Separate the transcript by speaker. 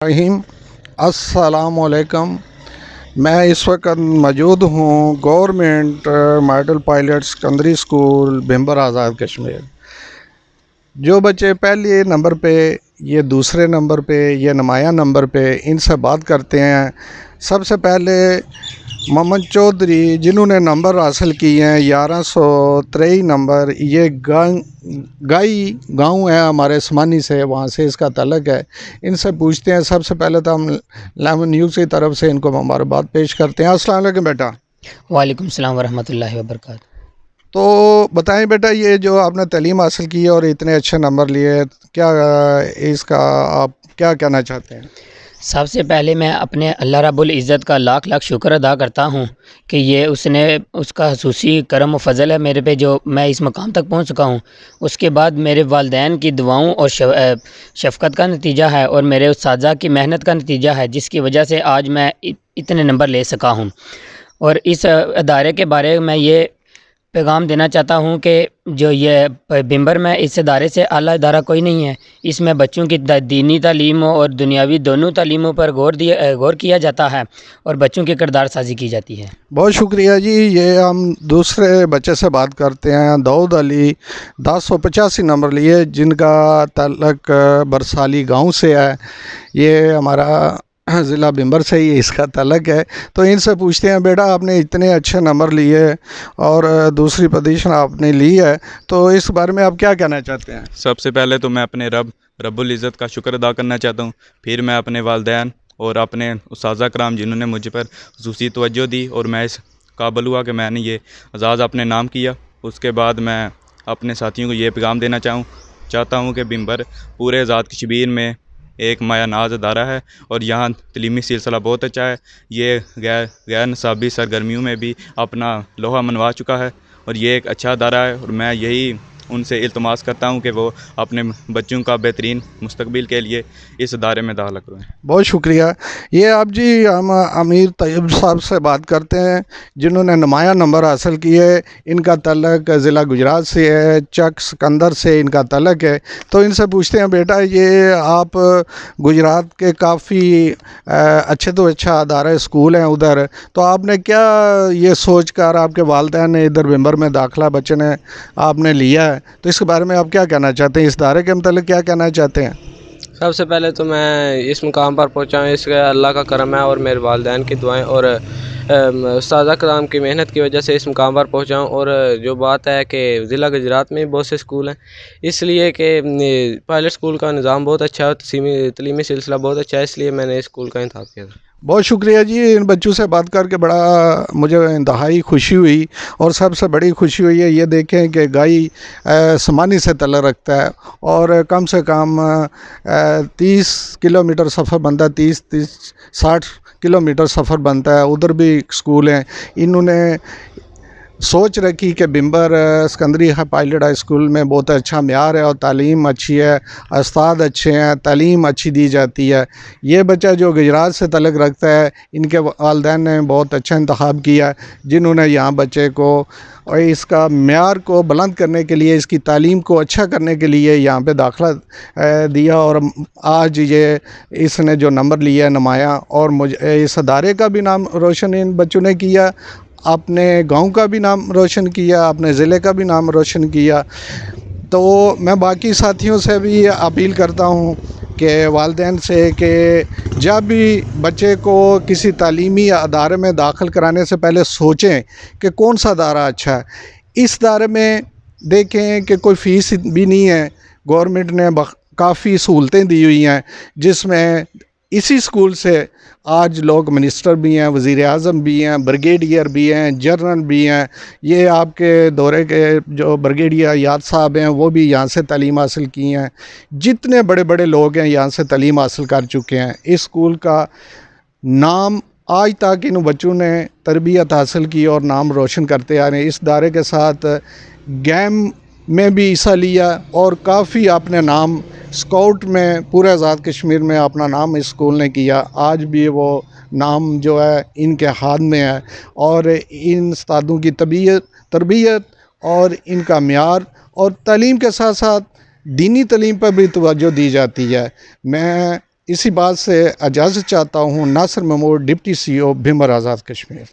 Speaker 1: रहीम। अस्सलाम वालेकुम। मैं इस वक्त मौजूद हूँ government model pilot secondary school Bhimber Azad Kashmir. जो बच्चे पहले नंबर पे, ये दूसरे नंबर पे, ये नुमाया नंबर पे, इनसे बात करते हैं। सबसे पहले मोहम्मद चौधरी जिन्होंने नंबर हासिल किए हैं 1123 नंबर, ये गाई गांव है हमारे समानी से, वहाँ से इसका तलक है। इनसे पूछते हैं। सबसे पहले तो हम लेमन न्यूज़ की तरफ से इनको मुबारकबाद पेश करते हैं। अस्सलाम वालेकुम बेटा।
Speaker 2: वालेकुम सलाम वरहमतुल्लाहि वबरकातुहू।
Speaker 1: तो बताएं बेटा, ये जो आपने तालीम हासिल की है और इतने अच्छे नंबर लिए, क्या इसका आप क्या कहना चाहते हैं?
Speaker 2: सबसे पहले मैं अपने अल्लाह रब्बुल इज़्ज़त का लाख लाख शुक्र अदा करता हूँ कि ये उसका खसूसी करम व फ़ज़ल है मेरे पे, जो मैं इस मकाम तक पहुँच चुका हूँ। उसके बाद मेरे वालिदैन की दुआओं और शफ़क़त का नतीजा है, और मेरे उस्ताज़ा की मेहनत का नतीजा है, जिसकी वजह से आज मैं इतने नंबर ले सका हूँ। और इस अदारे के बारे में ये पैगाम देना चाहता हूँ कि जो ये भिंबर में, इस अदारे से आला अदारा कोई नहीं है। इसमें बच्चों की दीनी तालीम और दुनियावी दोनों तालीमों पर गौर किया जाता है, और बच्चों की किरदार साजी की जाती है।
Speaker 1: बहुत शुक्रिया जी। ये हम दूसरे बच्चे से बात करते हैं। दाऊद अली 1085 नंबर लिए, जिनका ताल्लुक बरसाली गांव से है। ये हमारा ज़िला भिंबर से ही इसका ताल्लुक है। तो इनसे पूछते हैं, बेटा आपने इतने अच्छे नंबर लिए और दूसरी पोजीशन आपने ली है, तो इस बारे में आप क्या कहना चाहते हैं?
Speaker 3: सबसे पहले तो मैं अपने रब्बुल इज़्ज़त का शुक्र अदा करना चाहता हूँ। फिर मैं अपने वालिदैन और अपने उस्ताज़ा कराम जिन्होंने मुझ पर ख़ुसूसी तवज्जो दी और मैं इस काबिल हुआ कि मैंने ये एजाज़ अपने नाम किया। उसके बाद मैं अपने साथियों को ये पैगाम देना चाहता हूँ कि भिंबर पूरे आज़ाद कश्मीर में एक माया नाज अदारा है, और यहाँ तलीमी सिलसिला बहुत अच्छा है। ये गैर नसाबी सरगर्मियों में भी अपना लोहा मनवा चुका है, और ये एक अच्छा अदारा है। और मैं यही उनसे इल्तमास करता हूँ कि वो अपने बच्चों का बेहतरीन मुस्तकबिल के लिए इस अदारे में दाखिला करवाएं। बहुत
Speaker 1: शुक्रिया। ये आप जी, हम अमीर तैयब साहब से बात करते हैं, जिन्होंने नुमाया नंबर हासिल किए। इनका तल्लक ज़िला गुजरात से है, चक सिकंदर से इनका तल्लक है। तो इनसे पूछते हैं, बेटा ये आप गुजरात के काफ़ी अच्छे तो अच्छा अदारा स्कूल हैं उधर, तो आपने क्या ये सोच कर आपके वालिदैन ने इधर भिंबर में दाखिला बच्चे ने आपने लिया है, तो इसके बारे में आप क्या कहना चाहते हैं? इस दायरे के मतलब क्या कहना चाहते हैं?
Speaker 4: सबसे पहले तो मैं इस मुकाम पर पहुंचा हूँ, इसका अल्लाह का करम है और मेरे वालिदैन की दुआएं और उस्ताज़ा कराम की मेहनत की वजह से इस मुकाम पर पहुंचा हूँ। और जो बात है कि ज़िला गुजरात में बहुत से स्कूल हैं, इसलिए कि पायलट स्कूल का निज़ाम बहुत अच्छा है, तलीमी सिलसिला बहुत अच्छा है, इसलिए मैंने इस स्कूल का इंतखाब किया था।
Speaker 1: बहुत शुक्रिया जी। इन बच्चों से बात करके बड़ा मुझे इंतहाई खुशी हुई, और सबसे बड़ी खुशी हुई है ये देखें कि गाई समानी से तल्लुक़ रखता है, और कम से कम 30 किलोमीटर सफ़र बनता है, 30-60 किलोमीटर सफ़र बनता है। उधर भी स्कूल हैं। इन्होंने सोच रखी कि Bhimber secondary pilot high school में बहुत अच्छा म्यार है और तालीम अच्छी है, उस्ताद अच्छे हैं, तालीम अच्छी दी जाती है। ये बच्चा जो गुजरात से तल्लुक़ रखता है, इनके वालिदैन ने बहुत अच्छा इंतखाब किया, जिन्होंने यहाँ बच्चे को और इसका म्यार को बुलंद करने के लिए, इसकी तालीम को अच्छा करने के लिए यहाँ पे दाखिला दिया। और आज ये इसने जो नंबर लिया नुमाया, और मुझे इस अदारे का भी नाम रोशन इन बच्चों ने किया, अपने गांव का भी नाम रोशन किया, अपने ज़िले का भी नाम रोशन किया। तो मैं बाकी साथियों से भी अपील करता हूँ कि वालिदैन से, कि जब भी बच्चे को किसी तालीमी अदारे में दाखिल कराने से पहले सोचें कि कौन सा अदारा अच्छा है। इस अदारे में देखें कि कोई फ़ीस भी नहीं है, गवर्नमेंट ने काफ़ी सहूलतें दी हुई हैं, जिसमें इसी स्कूल से आज लोग मिनिस्टर भी हैं, वज़ीर आज़म भी हैं, ब्रिगेडियर भी हैं, जनरल भी हैं। ये आपके दौरे के जो ब्रिगेडियर याद साहब हैं, वो भी यहाँ से तालीम हासिल की हैं। जितने बड़े बड़े लोग हैं यहाँ से तालीम हासिल कर चुके हैं। इस स्कूल का नाम आज तक इन बच्चों ने तरबियत हासिल की और नाम रोशन करते आ रहे हैं। इस दायरे के साथ गेम में भी हिस्सा लिया, और काफ़ी अपने नाम स्काउट में पूरे आज़ाद कश्मीर में अपना नाम इस स्कूल ने किया। आज भी वो नाम जो है इनके हाथ में है, और इन उस्तादों की तरबियत और इनका म्यार और तालीम के साथ साथ दीनी तालीम पर भी तवज्जो दी जाती है। मैं इसी बात से इजाज़त चाहता हूँ। Nasir Mahmood, deputy CEO Bhimber Azad Kashmir.